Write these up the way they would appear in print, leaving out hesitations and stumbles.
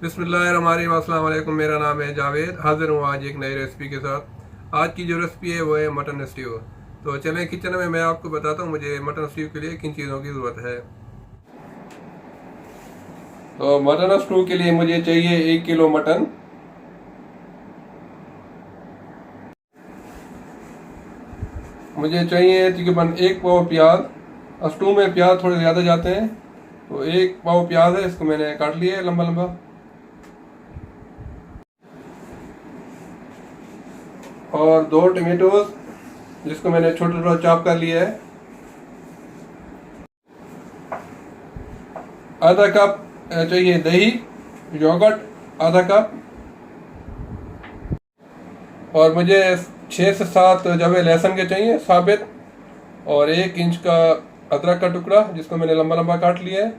बिस्मिल्लाहिर्रहमानिर्रहीम। अस्सलाम वालेकुम। मेरा नाम है जावेद। हाजिर हूँ आज एक नई रेसिपी के साथ। आज की जो रेसिपी है वो है मटन स्ट्यू। तो चलें किचन में, मैं आपको बताता हूँ मुझे मटन स्ट्यू के लिए किन चीज़ों की ज़रूरत है। तो मटन स्ट्यू के लिए मुझे चाहिए 1 किलो मटन, मुझे चाहिए तकरीबन 1 पाव प्याज। स्ट्यू में प्याज थोड़े ज़्यादा जाते हैं, तो 1 पाव प्याज है, इसको मैंने काट लिया है लंबा लंबा। और 2 टमेटोज जिसको मैंने छोटा छोटा चॉप कर लिया है। आधा कप चाहिए दही, योगर्ट आधा कप। और मुझे 6 से 7 जवे लहसुन के चाहिए साबित, और 1 इंच का अदरक का टुकड़ा जिसको मैंने लंबा लंबा काट लिया है।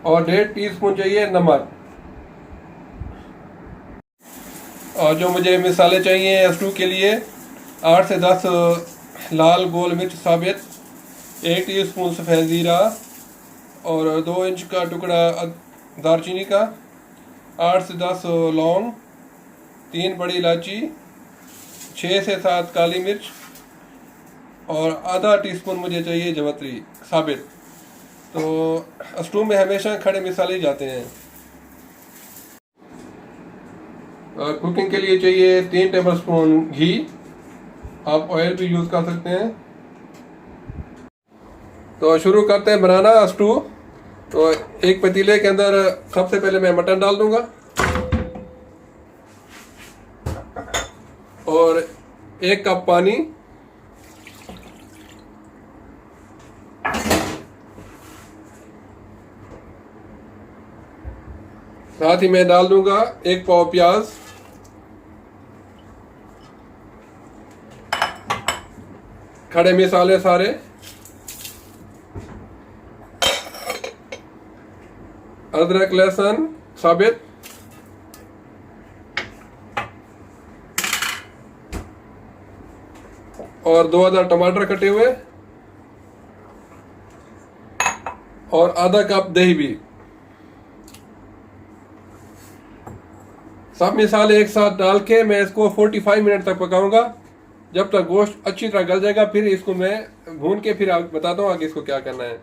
और 1.5 टीस्पून चाहिए नमक। और जो मुझे मसाले चाहिए स्टू के लिए, 8 से 10 लाल गोल मिर्च साबित, 1 टीस्पून सफ़ेद ज़ीरा, और 2 इंच का टुकड़ा दालचीनी का, 8 से 10 लौंग, 3 बड़ी इलायची, 6 से 7 काली मिर्च, और आधा टीस्पून मुझे चाहिए जवतरी साबित। तो स्टू में हमेशा खड़े मसाले ही जाते हैं। कुकिंग के लिए चाहिए 3 टेबलस्पून घी, आप ऑयल भी यूज़ कर सकते हैं। तो शुरू करते हैं बनाना स्टू। तो एक पतीले के अंदर सबसे पहले मैं मटन डाल दूंगा, और 1 कप पानी, साथ ही मैं डाल दूंगा 1 पाव प्याज, खड़े मसाले सारे, अदरक लहसुन साबित, और 2 आधा टमाटर कटे हुए, और आधा कप दही भी। सब मसाले एक साथ डाल के मैं इसको 45 मिनट तक पकाऊंगा, जब तक गोश्त अच्छी तरह गल जाएगा। फिर इसको मैं भून के फिर बताता हूँ आगे इसको क्या करना है।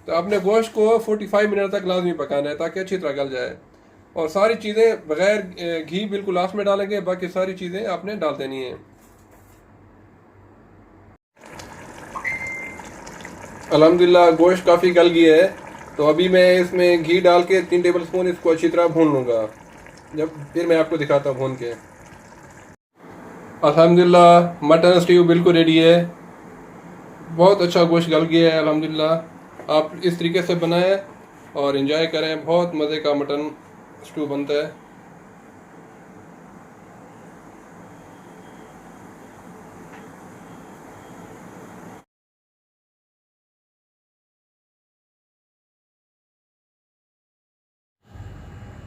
तो अपने गोश्त को 45 मिनट तक लाजमी पकाना है ताकि अच्छी तरह गल जाए। और सारी चीज़ें बगैर घी बिल्कुल लास्ट में डालेंगे, बाकी सारी चीज़ें आपने डाल देनी है। अल्हम्दुलिल्लाह गोश्त काफ़ी गल गया है, तो अभी मैं इसमें घी डाल के 3 टेबलस्पून इसको अच्छी तरह भून लूँगा, जब फिर मैं आपको दिखाता हूँ भून के। अल्हम्दुलिल्लाह मटन स्ट्यू बिल्कुल रेडी है, बहुत अच्छा गोश्त गल गया है अल्हम्दुलिल्लाह। आप इस तरीके से बनाएं और एंजॉय करें, बहुत मज़े का मटन स्ट्यू बनता है।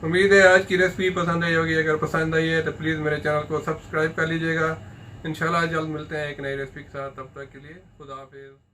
उम्मीद है आज की रेसिपी पसंद आई होगी। अगर पसंद आई है तो प्लीज़ मेरे चैनल को सब्सक्राइब कर लीजिएगा। इंशाल्लाह जल्द मिलते हैं एक नई रेसिपी के साथ। तब तक के लिए खुदा हाफिज़।